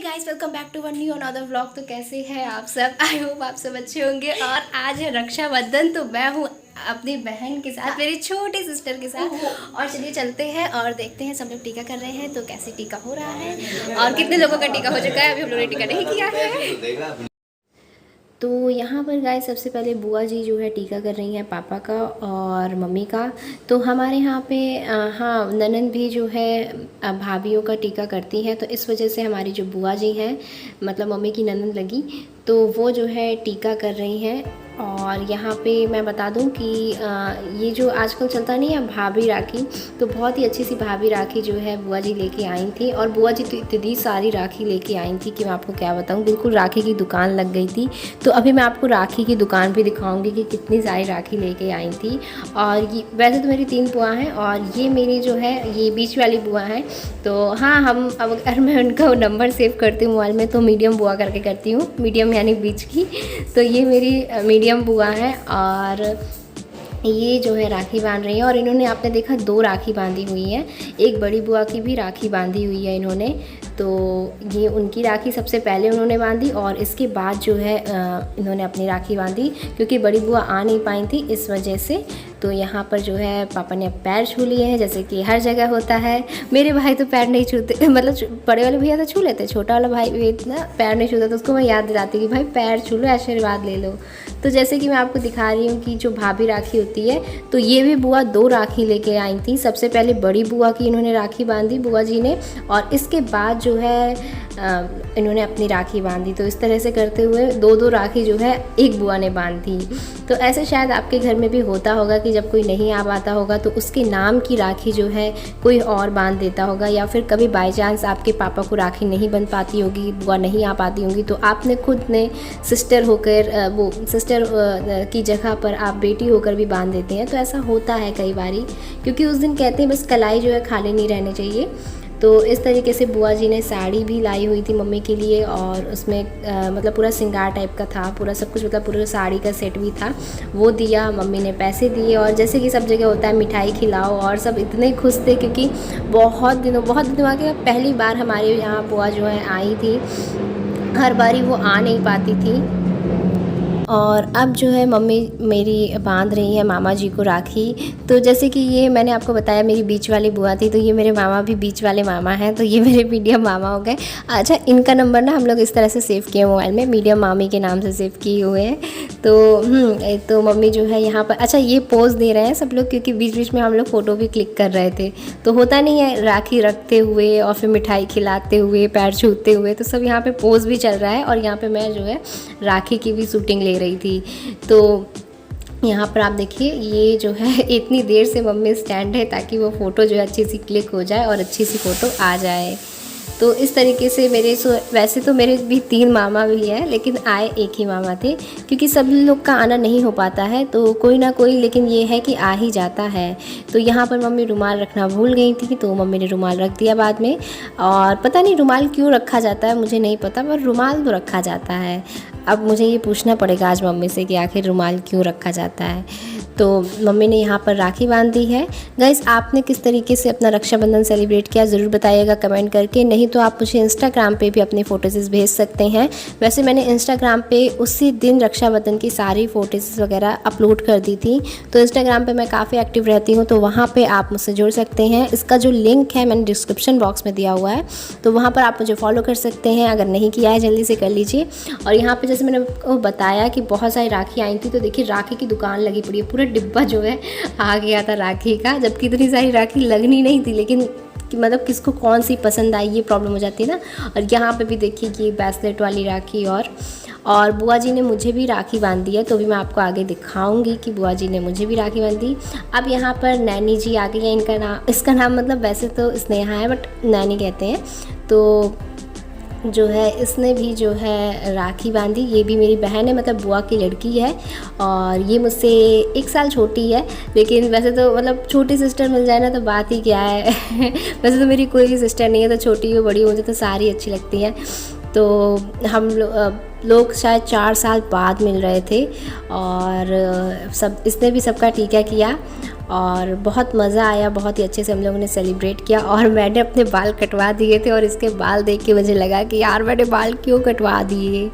Guys, welcome back to one new another vlog. तो कैसे हैं आप सब? आई होप आप सब अच्छे होंगे। और आज है रक्षाबंधन, तो मैं हूँ अपनी बहन के साथ, मेरी छोटी सिस्टर के साथ। और चलिए चलते हैं और देखते हैं सब लोग टीका कर रहे हैं तो कैसे टीका हो रहा है और कितने लोगों का टीका हो चुका है। अभी हम लोगों ने टीका नहीं किया है। तो यहाँ पर गाय सबसे पहले बुआ जी जो है टीका कर रही हैं पापा का और मम्मी का। तो हमारे यहाँ पे हाँ ननद भी जो है भाभीयों का टीका करती हैं, तो इस वजह से हमारी जो बुआ जी हैं मतलब मम्मी की ननद लगी, तो वो जो है टीका कर रही हैं। और यहाँ पे मैं बता दूँ कि ये जो आजकल चलता नहीं है भाभी राखी, तो बहुत ही अच्छी सी भाभी राखी जो है बुआ जी लेके आई थी। और बुआ जी तो इतनी सारी राखी लेके आई थी कि मैं आपको क्या बताऊँ, बिल्कुल राखी की दुकान लग गई थी। तो अभी मैं आपको राखी की दुकान भी दिखाऊंगी कि कितनी सारी राखी लेके आई थी। और ये वैसे तो मेरी 3 बुआ हैं और ये मेरी जो है ये बीच वाली बुआ है। तो हाँ, हम अब अगर मैं उनका नंबर सेव करती हूँ मोबाइल में तो मीडियम बुआ करके करती हूँ, मीडियम यानी बीच की। तो ये मेरी मीडियम बुआ है और ये जो है राखी बांध रही है। और इन्होंने आपने देखा 2 राखी बांधी हुई है, एक बड़ी बुआ की भी राखी बांधी हुई है इन्होंने। तो ये उनकी राखी सबसे पहले उन्होंने बांधी और इसके बाद जो है इन्होंने अपनी राखी बांधी, क्योंकि बड़ी बुआ आ नहीं पाई थी इस वजह से। तो यहाँ पर जो है पापा ने पैर छू लिए हैं, जैसे कि हर जगह होता है। मेरे भाई तो पैर नहीं छूते, मतलब बड़े वाले भैया तो छू लेते, छोटा वाला भाई भी इतना पैर नहीं छूता। तो उसको मैं याद दिलाती कि भाई पैर छू लो, आशीर्वाद ले लो। तो जैसे कि मैं आपको दिखा रही हूँ कि जो भाभी राखी होती है, तो ये भी बुआ 2 राखी लेके आई थी। सबसे पहले बड़ी बुआ की इन्होंने राखी बांधी बुआ जी ने, और इसके बाद जो है इन्होंने अपनी राखी बांधी। तो इस तरह से करते हुए 2-2 राखी जो है एक बुआ ने बांधी। तो ऐसे शायद आपके घर में भी होता होगा कि जब कोई नहीं आ पाता होगा तो उसके नाम की राखी जो है कोई और बांध देता होगा, या फिर कभी बाई चांस आपके पापा को राखी नहीं बन पाती होगी, बुआ नहीं आ पाती होंगी, तो आपने खुद ने सिस्टर होकर वो सिस्टर की जगह पर आप बेटी होकर भी बांध देते हैं। तो ऐसा होता है कई बारी, क्योंकि उस दिन कहते हैं बस कलाई जो है खाली नहीं रहनी चाहिए। तो इस तरीके से बुआ जी ने साड़ी भी लाई हुई थी मम्मी के लिए, और उसमें मतलब पूरा सिंगार टाइप का था, पूरा सब कुछ, मतलब पूरा साड़ी का सेट भी था, वो दिया। मम्मी ने पैसे दिए, और जैसे कि सब जगह होता है मिठाई खिलाओ, और सब इतने खुश थे क्योंकि बहुत दिनों के पहली बार हमारे यहाँ बुआ जो है आई थी। हर बारी वो आ नहीं पाती थी। और अब जो है मम्मी मेरी बांध रही है मामा जी को राखी। तो जैसे कि ये मैंने आपको बताया मेरी बीच वाली बुआ थी, तो ये मेरे मामा भी बीच वाले मामा हैं, तो ये मेरे मीडियम मामा हो गए। अच्छा, इनका नंबर ना हम लोग इस तरह से सेव किए मोबाइल में, मीडियम मामी के नाम से सेव किए हुए हैं। तो मम्मी जो है यहाँ पर, अच्छा ये पोज दे रहे हैं सब लोग, क्योंकि बीच बीच में हम लोग फ़ोटो भी क्लिक कर रहे थे। तो होता नहीं है राखी रखते हुए और फिर मिठाई खिलाते हुए, पैर छूते हुए, तो सब यहाँ पे पोज भी चल रहा है। और यहाँ पे मैं जो है राखी की भी शूटिंग ले रही थी। तो यहाँ पर आप देखिए, ये जो है इतनी देर से मम्मी स्टैंड है ताकि वो फ़ोटो जो है अच्छी सी क्लिक हो जाए और अच्छी सी फ़ोटो आ जाए। तो इस तरीके से वैसे तो मेरे भी 3 मामा भी हैं, लेकिन आए एक ही मामा थे, क्योंकि सब लोग का आना नहीं हो पाता है, तो कोई ना कोई लेकिन ये है कि आ ही जाता है। तो यहाँ पर मम्मी रुमाल रखना भूल गई थी, तो मम्मी ने रुमाल रख दिया बाद में। और पता नहीं रुमाल क्यों रखा जाता है, मुझे नहीं पता, पर रुमाल तो रखा जाता है। अब मुझे ये पूछना पड़ेगा आज मम्मी से कि आखिर रुमाल क्यों रखा जाता है। तो मम्मी ने यहाँ पर राखी बांध दी है। गाइस, आपने किस तरीके से अपना रक्षाबंधन सेलिब्रेट किया ज़रूर बताइएगा कमेंट करके। नहीं तो आप मुझे इंस्टाग्राम पे भी अपनी फ़ोटोज़ भेज सकते हैं। वैसे मैंने इंस्टाग्राम पे उसी दिन रक्षाबंधन की सारी फ़ोटोज़ वगैरह अपलोड कर दी थी। तो इंस्टाग्राम पे मैं काफ़ी एक्टिव रहती हूँ, तो वहाँ पर आप मुझसे जुड़ सकते हैं। इसका जो लिंक है मैंने डिस्क्रिप्शन बॉक्स में दिया हुआ है, तो वहाँ पर आप मुझे फॉलो कर सकते हैं। अगर नहीं किया है जल्दी से कर लीजिए। और यहाँ पर जैसे मैंने आपको बताया कि बहुत सारी राखी आई थी, तो देखिए राखी की दुकान लगी पड़ी है, पूरा डिब्बा जो है आ गया था राखी का, जबकि इतनी सारी राखी लगनी नहीं थी, लेकिन मतलब किसको कौन सी पसंद आई ये प्रॉब्लम हो जाती है ना। और यहाँ पे भी देखिए कि ब्रेसलेट वाली राखी, और बुआ जी ने मुझे भी राखी बांधी है, तो भी मैं आपको आगे दिखाऊंगी कि बुआ जी ने मुझे भी राखी बांधी। अब यहाँ पर नैनी जी आ गई है, इसका नाम मतलब वैसे तो स्नेहा है, बट नैनी कहते हैं। तो जो है इसने भी जो है राखी बांधी। ये भी मेरी बहन है, मतलब बुआ की लड़की है, और ये मुझसे 1 साल छोटी है। लेकिन वैसे तो मतलब छोटी सिस्टर मिल जाए ना तो बात ही क्या है। वैसे तो मेरी कोई भी सिस्टर नहीं है, तो छोटी हो बड़ी मुझे तो सारी अच्छी लगती हैं। तो हम लोग शायद 4 साल बाद मिल रहे थे, और इसने भी सबका टीका किया। और बहुत मज़ा आया, बहुत ही अच्छे से हम लोगों ने सेलिब्रेट किया। और मैंने अपने बाल कटवा दिए थे और इसके बाल देख के मुझे लगा कि यार मैंने बाल क्यों कटवा दिए।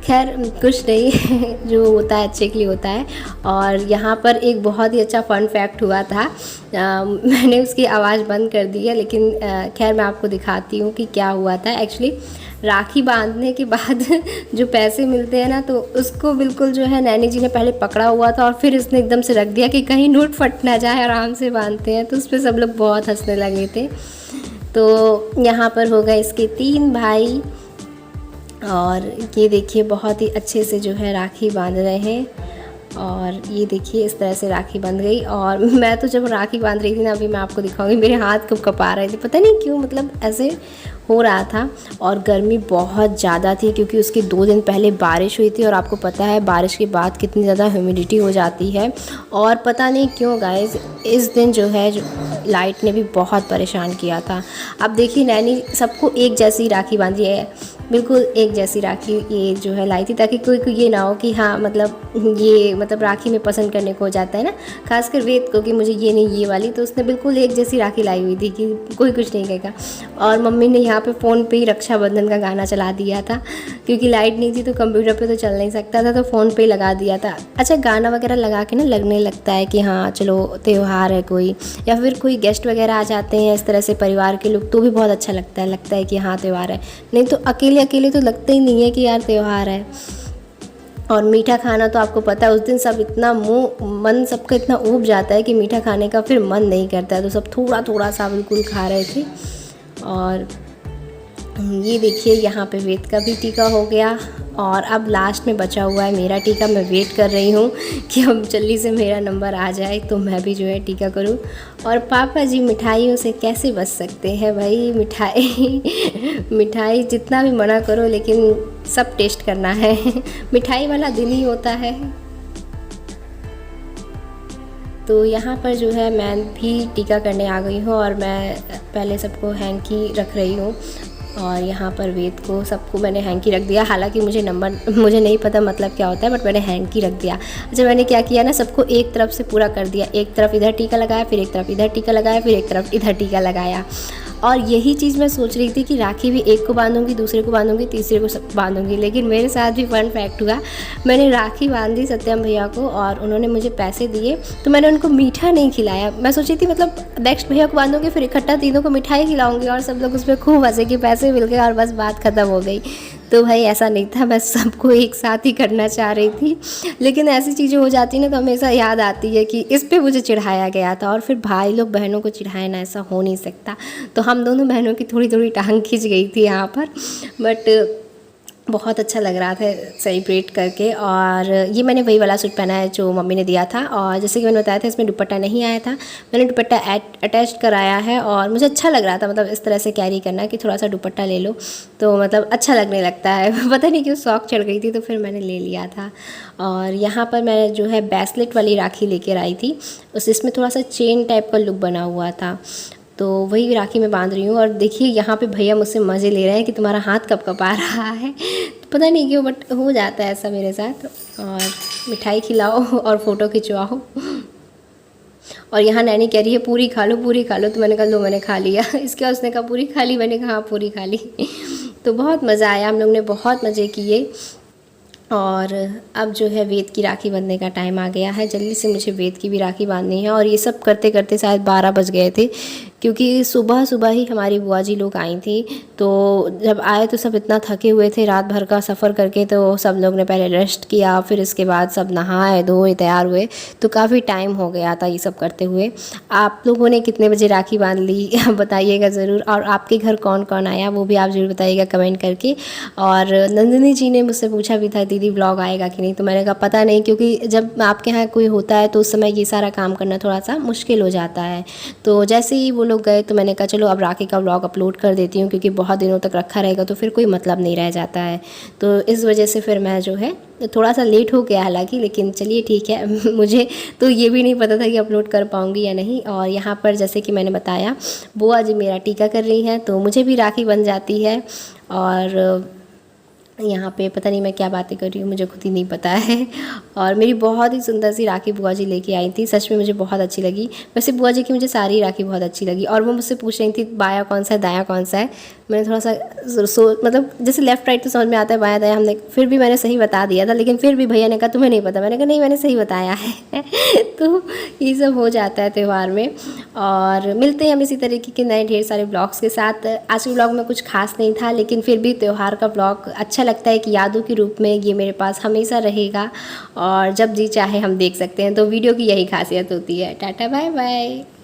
खैर कुछ नहीं जो होता है अच्छे के लिए होता है। और यहाँ पर एक बहुत ही अच्छा फ़न फैक्ट हुआ था। मैंने उसकी आवाज़ बंद कर दी है, लेकिन खैर मैं आपको दिखाती हूँ कि क्या हुआ था। एक्चुअली राखी बांधने के बाद जो पैसे मिलते हैं ना, तो उसको बिल्कुल जो है नैनी जी ने पहले पकड़ा हुआ था और फिर इसने एकदम से रख दिया कि कहीं नोट फट ना जाए, आराम से बांधते हैं। तो उस पर सब लोग बहुत हंसने लगे थे। तो यहाँ पर हो गए इसके 3 भाई और ये देखिए बहुत ही अच्छे से जो है राखी बांध रहे हैं। और ये देखिए इस तरह से राखी बंध गई। और मैं तो जब राखी बांध रही थी ना, अभी मैं आपको दिखाऊंगी, मेरे हाथ कब कपा रहे थे, पता नहीं क्यों, मतलब ऐसे हो रहा था। और गर्मी बहुत ज़्यादा थी क्योंकि उसके 2 दिन पहले बारिश हुई थी और आपको पता है बारिश के बाद कितनी ज़्यादा ह्यूमिडिटी हो जाती है। और पता नहीं क्यों गाइस इस दिन जो है लाइट ने भी बहुत परेशान किया था। अब देखिए नैनी सबको एक जैसी राखी बांधी है, बिल्कुल एक जैसी राखी ये जो है लाई थी, ताकि कोई ये ना हो कि हाँ मतलब ये मतलब राखी में पसंद करने को हो जाता है ना, खासकर वेद को कि मुझे ये नहीं ये वाली। तो उसने बिल्कुल एक जैसी राखी लाई हुई थी कि कोई कुछ नहीं कहेगा। और मम्मी ने यहाँ पे फ़ोन पे ही रक्षाबंधन का गाना चला दिया था, क्योंकि लाइट नहीं थी तो कंप्यूटर पे तो चल नहीं सकता था, तो फ़ोन पे ही लगा दिया था। अच्छा गाना वगैरह लगा के ना लगने लगता है कि हाँ चलो त्यौहार है कोई, या फिर कोई गेस्ट वगैरह आ जाते हैं इस तरह से परिवार के लोग, तो भी बहुत अच्छा लगता है कि हाँ त्यौहार है। नहीं तो अकेले अकेले तो लगता ही नहीं है कि यार त्यौहार है। और मीठा खाना तो आपको पता है उस दिन सब इतना मन सबका इतना ऊब जाता है कि मीठा खाने का फिर मन नहीं करता है, तो सब थोड़ा थोड़ा सा बिल्कुल खा रहे थे। और ये देखिए यहाँ पे वेद का भी टीका हो गया और अब लास्ट में बचा हुआ है मेरा टीका। मैं वेट कर रही हूँ कि अब जल्दी से मेरा नंबर आ जाए तो मैं भी जो है टीका करूँ। और पापा जी मिठाइयों से कैसे बच सकते हैं भाई, मिठाई जितना भी मना करो लेकिन सब टेस्ट करना है। मिठाई वाला दिन ही होता है। तो यहाँ पर जो है मैं भी टीका करने आ गई हूँ और मैं पहले सबको हैंकी रख रही हूँ। और यहाँ पर वेद को सबको मैंने हैंकी रख दिया। हालांकि मुझे नहीं पता मतलब क्या होता है, बट मैंने हैंकी रख दिया। अच्छा मैंने क्या किया ना, सबको एक तरफ से पूरा कर दिया, एक तरफ इधर टीका लगाया, फिर एक तरफ इधर टीका लगाया, फिर एक तरफ इधर टीका लगाया। और यही चीज़ मैं सोच रही थी कि राखी भी एक को बांधूंगी, दूसरे को बांधूंगी, तीसरे को बांधूंगी। लेकिन मेरे साथ भी फन फैक्ट हुआ, मैंने राखी बांधी सत्यम भैया को और उन्होंने मुझे पैसे दिए, तो मैंने उनको मीठा नहीं खिलाया। मैं सोची थी मतलब नेक्स्ट भैया को बांधूंगी फिर इकट्ठा तीनों को मिठाई खिलाऊंगी, और सब लोग उसमें खूब हंसे कि पैसे मिल गए और बस बात ख़त्म हो गई। तो भाई ऐसा नहीं था, मैं सबको एक साथ ही करना चाह रही थी। लेकिन ऐसी चीज़ें हो जाती ना तो हमेशा याद आती है कि इस पे मुझे चिढ़ाया गया था, और फिर भाई लोग बहनों को चिढ़ाए ना, ऐसा हो नहीं सकता। तो हम दोनों बहनों की थोड़ी थोड़ी टांग खिंच गई थी यहाँ पर, बट बहुत अच्छा लग रहा था सेलिब्रेट करके। और ये मैंने वही वाला सूट पहना है जो मम्मी ने दिया था, और जैसे कि मैंने बताया था इसमें दुपट्टा नहीं आया था, मैंने दुपट्टा अटैच कराया है। और मुझे अच्छा लग रहा था, मतलब इस तरह से कैरी करना कि थोड़ा सा दुपट्टा ले लो तो मतलब अच्छा लगने लगता है। पता नहीं क्यों शौक चढ़ गई थी तो फिर मैंने ले लिया था। और यहाँ पर मैं जो है ब्रेसलेट वाली राखी लेकर आई थी, इसमें थोड़ा सा चेन टाइप का लुक बना हुआ था, तो वही राखी में बांध रही हूँ। और देखिए यहाँ पे भैया मुझसे मज़े ले रहे हैं कि तुम्हारा हाथ कब कब आ रहा है। तो पता नहीं क्यों बट हो जाता है ऐसा मेरे साथ। और मिठाई खिलाओ और फ़ोटो खिंचवाओ। और यहाँ नैनी कह रही है पूरी खा लो पूरी खा लो, तो मैंने कहा लो मैंने खा लिया। इसके बाद उसने कहा पूरी खा ली, मैंने कहा हाँ पूरी खा ली। तो बहुत मज़ा आया, हम लोग ने बहुत मज़े किए। और अब जो है वेद की राखी बांधने का टाइम आ गया है, जल्दी से मुझे वेद की भी राखी बांधनी है। और ये सब करते करते शायद 12 बज गए थे, क्योंकि सुबह सुबह ही हमारी बुआ जी लोग आई थी। तो जब आए तो सब इतना थके हुए थे रात भर का सफ़र करके, तो सब लोग ने पहले रेस्ट किया, फिर इसके बाद सब नहाए धोए तैयार हुए, तो काफ़ी टाइम हो गया था ये सब करते हुए। आप लोगों ने कितने बजे राखी बांध ली बताइएगा ज़रूर, और आपके घर कौन कौन आया वो भी आप ज़रूर बताइएगा कमेंट करके। और नंदिनी जी ने मुझसे पूछा भी था दीदी व्लॉग आएगा कि नहीं, तो मैंने कहा पता नहीं, क्योंकि जब आपके यहाँ कोई होता है तो उस समय ये सारा काम करना थोड़ा सा मुश्किल हो जाता है। तो जैसे ही वो लोग गए तो मैंने कहा चलो अब राखी का व्लॉग अपलोड कर देती हूँ, क्योंकि बहुत दिनों तक रखा रहेगा तो फिर कोई मतलब नहीं रह जाता है। तो इस वजह से फिर मैं जो है थोड़ा सा लेट हो गया हालांकि, लेकिन चलिए ठीक है। मुझे तो ये भी नहीं पता था कि अपलोड कर पाऊँगी या नहीं। और यहाँ पर जैसे कि मैंने बताया बुआ जी मेरा टीका कर रही हैं, तो मुझे भी राखी बन जाती है। और यहाँ पे पता नहीं मैं क्या बातें कर रही हूँ, मुझे खुद ही नहीं पता है। और मेरी बहुत ही सुंदर सी राखी बुआ जी लेके आई थी, सच में मुझे बहुत अच्छी लगी। वैसे बुआ जी की मुझे सारी राखी बहुत अच्छी लगी, और वो मुझसे पूछ रही थी बायां कौन सा है दायां कौन सा है। मैंने थोड़ा सा मतलब जैसे लेफ़्ट राइट तो समझ में आता है, बायां दायां हमने फिर भी मैंने सही बता दिया था, लेकिन फिर भी भैया ने कहा तुम्हें नहीं पता, मैंने कहा नहीं मैंने सही बताया है। तो ये सब हो जाता है त्यौहार में। और मिलते हैं हम इसी तरीके के नए ढेर सारे ब्लॉग्स के साथ। आज के ब्लॉग में कुछ खास नहीं था, लेकिन फिर भी त्यौहार का ब्लॉग अच्छा लगता है कि यादों के रूप में ये मेरे पास हमेशा रहेगा, और जब जी चाहे हम देख सकते हैं। तो वीडियो की यही खासियत होती है। Tata bye bye.